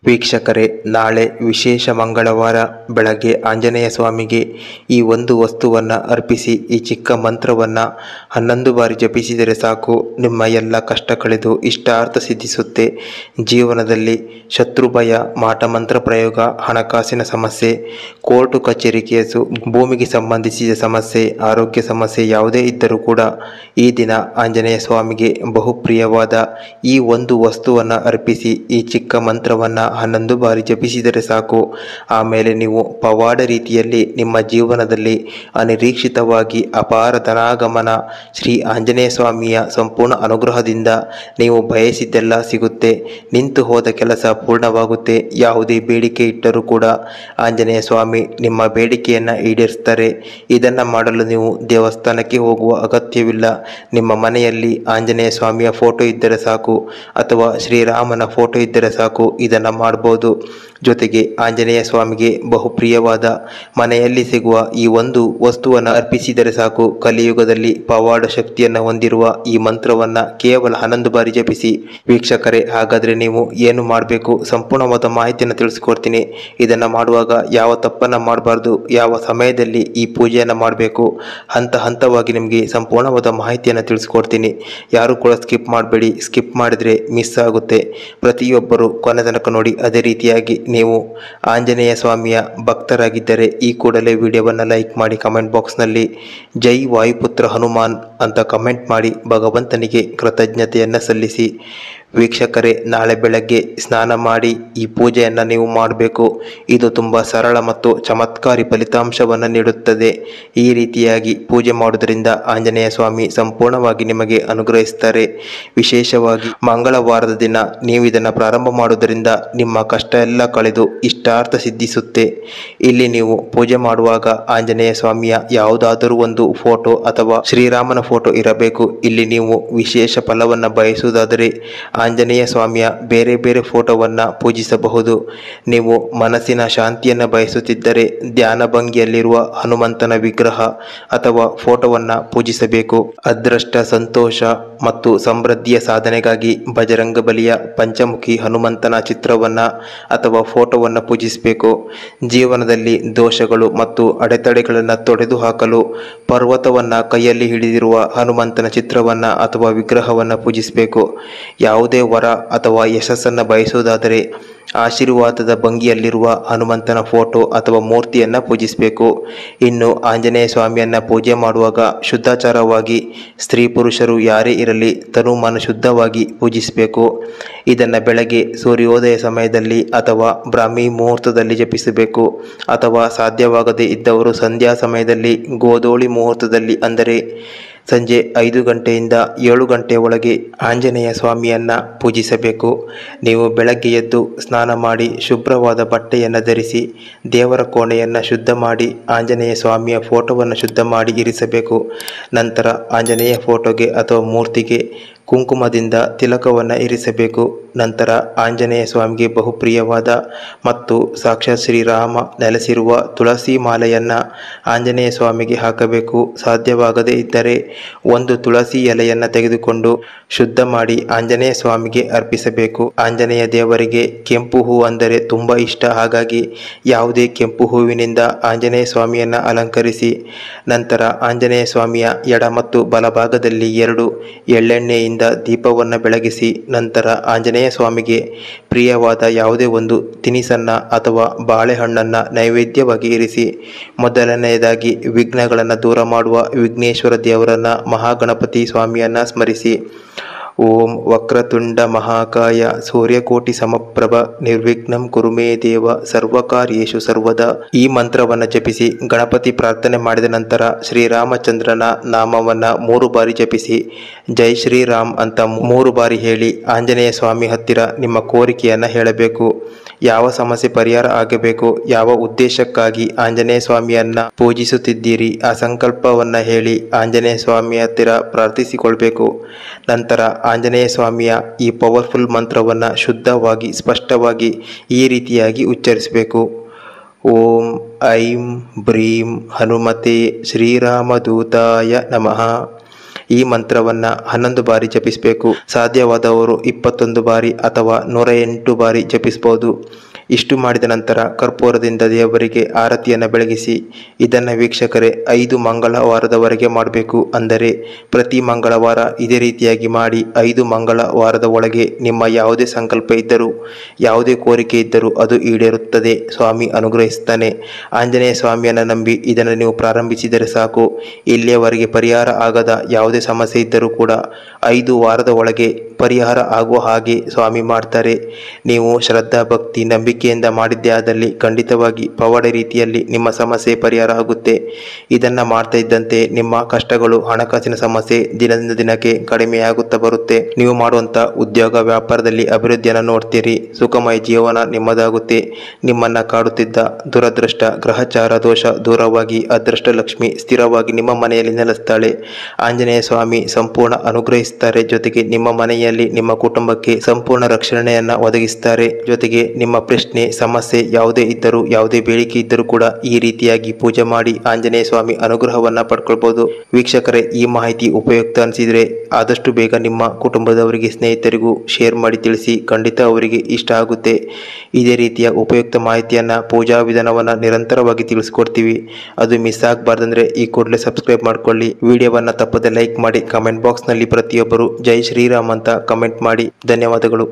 ವೀಕ್ಷಕರೇ, ನಾಳೆ ವಿಶೇಷ ಮಂಗಳವಾರ ಬೆಳಗ್ಗೆ ಆಂಜನೇಯ ಸ್ವಾಮಿಗೆ ಈ ಒಂದು ವಸ್ತುವನ್ನು ಅರ್ಪಿಸಿ ಈ ಚಿಕ್ಕ ಮಂತ್ರವನ್ನು 11 ಬಾರಿ ಜಪಿಸಿದರೆ ಸಾಕು. ನಿಮ್ಮ ಎಲ್ಲ ಕಷ್ಟ ಕಳೆದು ಇಷ್ಟಾರ್ಥ ಸಿದ್ಧಿಸುತ್ತೆ. ಜೀವನದಲ್ಲಿ ಶತ್ರುಭಯ, ಮಾಟಮಂತ್ರ ಪ್ರಯೋಗ, ಹಣಕಾಸಿನ ಸಮಸ್ಯೆ, ಕೋರ್ಟು ಕಚೇರಿ ಕೇಸು, ಭೂಮಿಗೆ ಸಂಬಂಧಿಸಿದ ಸಮಸ್ಯೆ, ಆರೋಗ್ಯ ಸಮಸ್ಯೆ ಯಾವುದೇ ಇದ್ದರೂ ಕೂಡ ಈ ದಿನ ಆಂಜನೇಯ ಸ್ವಾಮಿಗೆ ಬಹುಪ್ರಿಯವಾದ ಈ ಒಂದು ವಸ್ತುವನ್ನು ಅರ್ಪಿಸಿ ಈ ಚಿಕ್ಕ ಮಂತ್ರವನ್ನು 11 ಬಾರಿ ಜಪಿಸಿದರೆ ಸಾಕು. ಆಮೇಲೆ ನೀವು ಪವಾಡ ರೀತಿಯಲ್ಲಿ ನಿಮ್ಮ ಜೀವನದಲ್ಲಿ ಅನಿರೀಕ್ಷಿತವಾಗಿ ಅಪಾರ ಧನಾಗಮನ, ಶ್ರೀ ಆಂಜನೇಯ ಸ್ವಾಮಿಯ ಸಂಪೂರ್ಣ ಅನುಗ್ರಹದಿಂದ ನೀವು ಬಯಸಿದ್ದೆಲ್ಲ ಸಿಗುತ್ತೆ. ನಿಂತು ಹೋದ ಕೆಲಸ ಪೂರ್ಣವಾಗುತ್ತೆ. ಯಾವುದೇ ಬೇಡಿಕೆ ಇಟ್ಟರೂ ಕೂಡ ಆಂಜನೇಯ ಸ್ವಾಮಿ ನಿಮ್ಮ ಬೇಡಿಕೆಯನ್ನು ಈಡೇರಿಸ್ತಾರೆ. ಇದನ್ನು ಮಾಡಲು ನೀವು ದೇವಸ್ಥಾನಕ್ಕೆ ಹೋಗುವ ಅಗತ್ಯವಿಲ್ಲ. ನಿಮ್ಮ ಮನೆಯಲ್ಲಿ ಆಂಜನೇಯ ಸ್ವಾಮಿಯ ಫೋಟೋ ಇದ್ದರೆ ಸಾಕು, ಅಥವಾ ಶ್ರೀರಾಮನ ಫೋಟೋ ಇದ್ದರೆ ಸಾಕು, ಇದನ್ನು ಮಾಡಬಹುದು. ಜೊತೆಗೆ ಆಂಜನೇಯ ಸ್ವಾಮಿಗೆ ಬಹುಪ್ರಿಯವಾದ ಮನೆಯಲ್ಲಿ ಸಿಗುವ ಈ ಒಂದು ವಸ್ತುವನ್ನು ಅರ್ಪಿಸಿದರೆ ಸಾಕು. ಕಲಿಯುಗದಲ್ಲಿ ಪವಾಡ ಶಕ್ತಿಯನ್ನು ಹೊಂದಿರುವ ಈ ಮಂತ್ರವನ್ನು ಕೇವಲ 11 ಬಾರಿ ಜಪಿಸಿ. ವೀಕ್ಷಕರೇ, ಹಾಗಾದರೆ ನೀವು ಏನು ಮಾಡಬೇಕು ಸಂಪೂರ್ಣವಾದ ಮಾಹಿತಿಯನ್ನು ತಿಳಿಸ್ಕೊಡ್ತೀನಿ. ಇದನ್ನು ಮಾಡುವಾಗ ಯಾವ ತಪ್ಪನ್ನು ಮಾಡಬಾರ್ದು, ಯಾವ ಸಮಯದಲ್ಲಿ ಈ ಪೂಜೆಯನ್ನು ಮಾಡಬೇಕು, ಹಂತವಾಗಿ ನಿಮಗೆ ಸಂಪೂರ್ಣವಾದ ಮಾಹಿತಿಯನ್ನು ತಿಳಿಸ್ಕೊಡ್ತೀನಿ. ಯಾರು ಕೂಡ ಸ್ಕಿಪ್ ಮಾಡಬೇಡಿ. ಸ್ಕಿಪ್ ಮಾಡಿದರೆ ಮಿಸ್ ಆಗುತ್ತೆ. ಪ್ರತಿಯೊಬ್ಬರು ಕೊನೆ ತನಕ ನೋಡಿ. ಅದೇ ರೀತಿಯಾಗಿ ನೀವು ಆಂಜನೇಯ ಸ್ವಾಮಿಯ ಭಕ್ತರಾಗಿದ್ದರೆ ಈ ಕೂಡಲೇ ವಿಡಿಯೋವನ್ನು ಲೈಕ್ ಮಾಡಿ, ಕಮೆಂಟ್ ಬಾಕ್ಸ್ನಲ್ಲಿ ಜೈ ವಾಯುಪುತ್ರ ಹನುಮಾನ್ ಅಂತ ಕಮೆಂಟ್ ಮಾಡಿ ಭಗವಂತನಿಗೆ ಕೃತಜ್ಞತೆಯನ್ನು ಸಲ್ಲಿಸಿ. ವೀಕ್ಷಕರೇ, ನಾಳೆ ಬೆಳಗ್ಗೆ ಸ್ನಾನ ಮಾಡಿ ಈ ಪೂಜೆಯನ್ನು ನೀವು ಮಾಡಬೇಕು. ಇದು ತುಂಬ ಸರಳ ಮತ್ತು ಚಮತ್ಕಾರಿ ಫಲಿತಾಂಶವನ್ನು ನೀಡುತ್ತದೆ. ಈ ರೀತಿಯಾಗಿ ಪೂಜೆ ಮಾಡುವುದರಿಂದ ಆಂಜನೇಯ ಸ್ವಾಮಿ ಸಂಪೂರ್ಣವಾಗಿ ನಿಮಗೆ ಅನುಗ್ರಹಿಸ್ತಾರೆ. ವಿಶೇಷವಾಗಿ ಮಂಗಳವಾರದ ದಿನ ನೀವು ಇದನ್ನು ಪ್ರಾರಂಭ ಮಾಡುವುದರಿಂದ ನಿಮ್ಮ ಕಷ್ಟ ಎಲ್ಲ ಕಳೆದು ಇಷ್ಟಾರ್ಥ ಸಿದ್ಧಿಸುತ್ತೆ. ಇಲ್ಲಿ ನೀವು ಪೂಜೆ ಮಾಡುವಾಗ ಆಂಜನೇಯ ಸ್ವಾಮಿಯ ಯಾವುದಾದರೂ ಒಂದು ಫೋಟೋ ಅಥವಾ ಶ್ರೀರಾಮನ ಫೋಟೋ ಇರಬೇಕು. ಇಲ್ಲಿ ನೀವು ವಿಶೇಷ ಫಲವನ್ನು ಬಯಸುವುದಾದರೆ ಆಂಜನೇಯ ಸ್ವಾಮಿಯ ಬೇರೆ ಬೇರೆ ಫೋಟೋವನ್ನು ಪೂಜಿಸಬಹುದು. ನೀವು ಮನಸ್ಸಿನ ಶಾಂತಿಯನ್ನು ಬಯಸುತ್ತಿದ್ದರೆ ಧ್ಯಾನ ಭಂಗಿಯಲ್ಲಿರುವ ಹನುಮಂತನ ವಿಗ್ರಹ ಅಥವಾ ಫೋಟೋವನ್ನು ಪೂಜಿಸಬೇಕು. ಅದೃಷ್ಟ, ಸಂತೋಷ ಮತ್ತು ಸಮೃದ್ಧಿಯ ಸಾಧನೆಗಾಗಿ ಬಜರಂಗಬಲಿಯ ಪಂಚಮುಖಿ ಹನುಮಂತನ ಚಿತ್ರವನ್ನು ಅಥವಾ ಫೋಟೋವನ್ನು ಪೂಜಿಸಬೇಕು. ಜೀವನದಲ್ಲಿ ದೋಷಗಳು ಮತ್ತು ಅಡೆತಡೆಗಳನ್ನು ತೊಡೆದು ಹಾಕಲು ಪರ್ವತವನ್ನು ಕೈಯಲ್ಲಿ ಹಿಡಿದಿರುವ ಹನುಮಂತನ ಚಿತ್ರವನ್ನು ಅಥವಾ ವಿಗ್ರಹವನ್ನು ಪೂಜಿಸಬೇಕು. ಯಾವುದೇ ವರ ಅಥವಾ ಯಶಸ್ಸನ್ನು ಬಯಸುವುದಾದರೆ ಆಶೀರ್ವಾದದ ಭಂಗಿಯಲ್ಲಿರುವ ಹನುಮಂತನ ಫೋಟೋ ಅಥವಾ ಮೂರ್ತಿಯನ್ನು ಪೂಜಿಸಬೇಕು. ಇನ್ನು ಆಂಜನೇಯ ಸ್ವಾಮಿಯನ್ನು ಪೂಜೆ ಮಾಡುವಾಗ ಶುದ್ಧಾಚಾರವಾಗಿ ಸ್ತ್ರೀ ಪುರುಷರು ಯಾರೇ ಇರಲಿ ತನು ಮನ ಶುದ್ಧವಾಗಿ ಪೂಜಿಸಬೇಕು. ಇದನ್ನು ಬೆಳಗ್ಗೆ ಸೂರ್ಯೋದಯ ಸಮಯದಲ್ಲಿ ಅಥವಾ ಬ್ರಾಹ್ಮಿ ಮುಹೂರ್ತದಲ್ಲಿ ಜಪಿಸಬೇಕು. ಅಥವಾ ಸಾಧ್ಯವಾಗದೇ ಇದ್ದವರು ಸಂಧ್ಯಾ ಸಮಯದಲ್ಲಿ ಗೋಧೂಳಿ ಮುಹೂರ್ತದಲ್ಲಿ, ಅಂದರೆ ಸಂಜೆ 5 ಗಂಟೆಯಿಂದ 7 ಗಂಟೆಯ ಒಳಗೆ ಆಂಜನೇಯ ಸ್ವಾಮಿಯನ್ನು ಪೂಜಿಸಬೇಕು. ನೀವು ಬೆಳಗ್ಗೆ ಎದ್ದು ಸ್ನಾನ ಮಾಡಿ ಶುಭ್ರವಾದ ಬಟ್ಟೆಯನ್ನು ಧರಿಸಿ ದೇವರ ಕೋಣೆಯನ್ನು ಶುದ್ಧ ಮಾಡಿ ಆಂಜನೇಯ ಸ್ವಾಮಿಯ ಫೋಟೋವನ್ನು ಶುದ್ಧ ಮಾಡಿ ಇರಿಸಬೇಕು. ನಂತರ ಆಂಜನೇಯ ಫೋಟೋಗೆ ಅಥವಾ ಮೂರ್ತಿಗೆ ಕುಂಕುಮದಿಂದ ತಿಲಕವನ್ನು ಇರಿಸಬೇಕು. ನಂತರ ಆಂಜನೇಯ ಸ್ವಾಮಿಗೆ ಬಹುಪ್ರಿಯವಾದ ಮತ್ತು ಸಾಕ್ಷಾತ್ ಶ್ರೀರಾಮ ನೆಲೆಸಿರುವ ತುಳಸಿ ಮಾಲೆಯನ್ನು ಆಂಜನೇಯ ಸ್ವಾಮಿಗೆ ಹಾಕಬೇಕು. ಸಾಧ್ಯವಾಗದೇ ಇದ್ದರೆ ಒಂದು ತುಳಸಿ ಎಲೆಯನ್ನು ತೆಗೆದುಕೊಂಡು ಶುದ್ಧ ಮಾಡಿ ಆಂಜನೇಯ ಸ್ವಾಮಿಗೆ ಅರ್ಪಿಸಬೇಕು. ಆಂಜನೇಯ ದೇವರಿಗೆ ಕೆಂಪು ಹೂವು ಅಂದರೆ ತುಂಬ ಇಷ್ಟ. ಹಾಗಾಗಿ ಯಾವುದೇ ಕೆಂಪು ಹೂವಿನಿಂದ ಆಂಜನೇಯ ಸ್ವಾಮಿಯನ್ನು ಅಲಂಕರಿಸಿ. ನಂತರ ಆಂಜನೇಯ ಸ್ವಾಮಿಯ ಎಡ ಮತ್ತು ಬಲಭಾಗದಲ್ಲಿ 2 ಎಳ್ಳೆಣ್ಣೆಯಿಂದ ದೀಪವನ್ನು ಬೆಳಗಿಸಿ ನಂತರ ಆಂಜನೇಯ ಸ್ವಾಮಿಗೆ ಪ್ರಿಯವಾದ ಯಾವುದೇ ಒಂದು ತಿನಿಸನ್ನು ಅಥವಾ ಬಾಳೆಹಣ್ಣನ್ನು ನೈವೇದ್ಯವಾಗಿ ಇರಿಸಿ. ಮೊದಲನೆಯದಾಗಿ ವಿಘ್ನಗಳನ್ನು ದೂರ ಮಾಡುವ ವಿಘ್ನೇಶ್ವರ ದೇವರನ್ನು, ಮಹಾಗಣಪತಿ ಸ್ವಾಮಿಯನ್ನು ಸ್ಮರಿಸಿ. ಓಂ ವಕ್ರತುಂಡ ಮಹಾಕಾಯ ಸೂರ್ಯಕೋಟಿ ಸಮಪ್ರಭ ನಿರ್ವಿಘ್ನಂ ಕುರುಮೇ ದೇವ ಸರ್ವಕಾರ್ಯೇಷು ಸರ್ವದಾ. ಈ ಮಂತ್ರವನ್ನು ಜಪಿಸಿ ಗಣಪತಿ ಪ್ರಾರ್ಥನೆ ಮಾಡಿದ ನಂತರ ಶ್ರೀರಾಮಚಂದ್ರನ ನಾಮವನ್ನು 3 ಬಾರಿ ಜಪಿಸಿ ಜೈ ಶ್ರೀರಾಮ್ ಅಂತ 3 ಬಾರಿ ಹೇಳಿ ಆಂಜನೇಯ ಸ್ವಾಮಿ ಹತ್ತಿರ ನಿಮ್ಮ ಕೋರಿಕೆಯನ್ನು ಹೇಳಬೇಕು. ಯಾವ ಸಮಸ್ಯೆ ಪರಿಹಾರ ಆಗಬೇಕು, ಯಾವ ಉದ್ದೇಶಕ್ಕಾಗಿ ಆಂಜನೇಯ ಸ್ವಾಮಿಯನ್ನು ಪೂಜಿಸುತ್ತಿದ್ದೀರಿ ಆ ಸಂಕಲ್ಪವನ್ನು ಹೇಳಿ ಆಂಜನೇಯ ಸ್ವಾಮಿ ಹತ್ತಿರ ಪ್ರಾರ್ಥಿಸಿಕೊಳ್ಬೇಕು. ನಂತರ ಆಂಜನೇಯ ಸ್ವಾಮಿಯ ಈ ಪವರ್ಫುಲ್ ಮಂತ್ರವನ್ನು ಶುದ್ಧವಾಗಿ ಸ್ಪಷ್ಟವಾಗಿ ಈ ರೀತಿಯಾಗಿ ಉಚ್ಚರಿಸಬೇಕು. ಓಂ ಐಂ ಬ್ರೀಂ ಹನುಮತೆ ಶ್ರೀರಾಮದೂತಾಯ ನಮಃ. ಈ ಮಂತ್ರವನ್ನು 11 ಬಾರಿ ಜಪಿಸಬೇಕು. ಸಾಧ್ಯವಾದವರು 21 ಬಾರಿ ಅಥವಾ 108 ಬಾರಿ ಜಪಿಸಬಹುದು. ಇಷ್ಟು ಮಾಡಿದ ನಂತರ ಕರ್ಪೂರದಿಂದ ದೇವರಿಗೆ ಆರತಿಯನ್ನು ಬೆಳಗಿಸಿ ಇದನ್ನು ವೀಕ್ಷಕರೇ 5 ಮಂಗಳವಾರದವರೆಗೆ ಮಾಡಬೇಕು. ಅಂದರೆ ಪ್ರತಿ ಮಂಗಳವಾರ ಇದೇ ರೀತಿಯಾಗಿ ಮಾಡಿ 5 ಮಂಗಳವಾರದ ಒಳಗೆ ನಿಮ್ಮ ಯಾವುದೇ ಸಂಕಲ್ಪ ಇದ್ದರೂ ಯಾವುದೇ ಕೋರಿಕೆ ಇದ್ದರೂ ಅದು ಈಡೇರುತ್ತದೆ. ಸ್ವಾಮಿ ಅನುಗ್ರಹಿಸ್ತಾನೆ. ಆಂಜನೇಯ ಸ್ವಾಮಿಯನ್ನು ನಂಬಿ ಇದನ್ನು ನೀವು ಪ್ರಾರಂಭಿಸಿದರೆ ಸಾಕು. ಇಲ್ಲಿಯವರೆಗೆ ಪರಿಹಾರ ಆಗದ ಯಾವುದೇ ಸಮಸ್ಯೆ ಇದ್ದರೂ ಕೂಡ 5 ವಾರದ ಒಳಗೆ ಪರಿಹಾರ ಆಗುವ ಹಾಗೆ ಸ್ವಾಮಿ ಮಾಡ್ತಾರೆ. ನೀವು ಶ್ರದ್ಧಾ ಭಕ್ತಿ ನಂಬಿಕೆಯಿಂದ ಮಾಡಿದ್ದೇ ಆದಲ್ಲಿ ಖಂಡಿತವಾಗಿ ಪವಾಡ ರೀತಿಯಲ್ಲಿ ನಿಮ್ಮ ಸಮಸ್ಯೆ ಪರಿಹಾರ ಆಗುತ್ತೆ. ಇದನ್ನು ಮಾಡ್ತಾ ಇದ್ದಂತೆ ನಿಮ್ಮ ಕಷ್ಟಗಳು, ಹಣಕಾಸಿನ ಸಮಸ್ಯೆ ದಿನದಿಂದ ದಿನಕ್ಕೆ ಕಡಿಮೆಯಾಗುತ್ತಾ ಬರುತ್ತೆ. ನೀವು ಮಾಡುವಂಥ ಉದ್ಯೋಗ ವ್ಯಾಪಾರದಲ್ಲಿ ಅಭಿವೃದ್ಧಿಯನ್ನು ನೋಡ್ತೀರಿ. ಸುಖಮಯ ಜೀವನ ನಿಮ್ಮದಾಗುತ್ತೆ. ನಿಮ್ಮನ್ನು ಕಾಡುತ್ತಿದ್ದ ದುರದೃಷ್ಟ ಗ್ರಹಚಾರ ದೋಷ ದೂರವಾಗಿ ಅದೃಷ್ಟ ಲಕ್ಷ್ಮಿ ಸ್ಥಿರವಾಗಿ ನಿಮ್ಮ ಮನೆಯಲ್ಲಿ ನೆಲೆಸ್ತಾಳೆ. ಆಂಜನೇಯ ಸ್ವಾಮಿ ಸಂಪೂರ್ಣ ಅನುಗ್ರಹಿಸ್ತಾರೆ. ಜೊತೆಗೆ ನಿಮ್ಮ ಮನೆಯಲ್ಲಿ ನಿಮ್ಮ ಕುಟುಂಬಕ್ಕೆ ಸಂಪೂರ್ಣ ರಕ್ಷಣೆಯನ್ನು ಒದಗಿಸ್ತಾರೆ. ಜೊತೆಗೆ ನಿಮ್ಮ ಪ್ರಶ್ನೆ ಸಮಸ್ಯೆ ಯಾವುದೇ ಇದ್ದರೂ ಯಾವುದೇ ಬೇಡಿಕೆ ಇದ್ದರೂ ಕೂಡ ಈ ರೀತಿಯಾಗಿ ಪೂಜೆ ಮಾಡಿ ಆಂಜನೇಯ ಸ್ವಾಮಿ ಅನುಗ್ರಹವನ್ನು ಪಡ್ಕೊಳ್ಬೋದು. ವೀಕ್ಷಕರೇ, ಈ ಮಾಹಿತಿ ಉಪಯುಕ್ತ ಅನಿಸಿದರೆ ಆದಷ್ಟು ಬೇಗ ನಿಮ್ಮ ಕುಟುಂಬದವರಿಗೆ ಸ್ನೇಹಿತರಿಗೂ ಶೇರ್ ಮಾಡಿ ತಿಳಿಸಿ. ಖಂಡಿತ ಅವರಿಗೆ ಇಷ್ಟ ಆಗುತ್ತೆ. ಇದೇ ರೀತಿಯ ಉಪಯುಕ್ತ ಮಾಹಿತಿಯನ್ನು ಪೂಜಾ ವಿಧಾನವನ್ನು ನಿರಂತರವಾಗಿ ತಿಳಿಸ್ಕೊಡ್ತೀವಿ. ಅದು ಮಿಸ್ ಆಗಬಾರ್ದಂದ್ರೆ ಈ ಕೂಡಲೇ ಸಬ್ಸ್ಕ್ರೈಬ್ ಮಾಡ್ಕೊಳ್ಳಿ. ವಿಡಿಯೋವನ್ನು ತಪ್ಪದೆ ಲೈಕ್ ಮಾಡಿ. ಕಮೆಂಟ್ ಬಾಕ್ಸ್ನಲ್ಲಿ ಪ್ರತಿಯೊಬ್ಬರು ಜೈ ಶ್ರೀರಾಮ್ ಅಂತ ಕಮೆಂಟ್ ಮಾಡಿ. ಧನ್ಯವಾದಗಳು.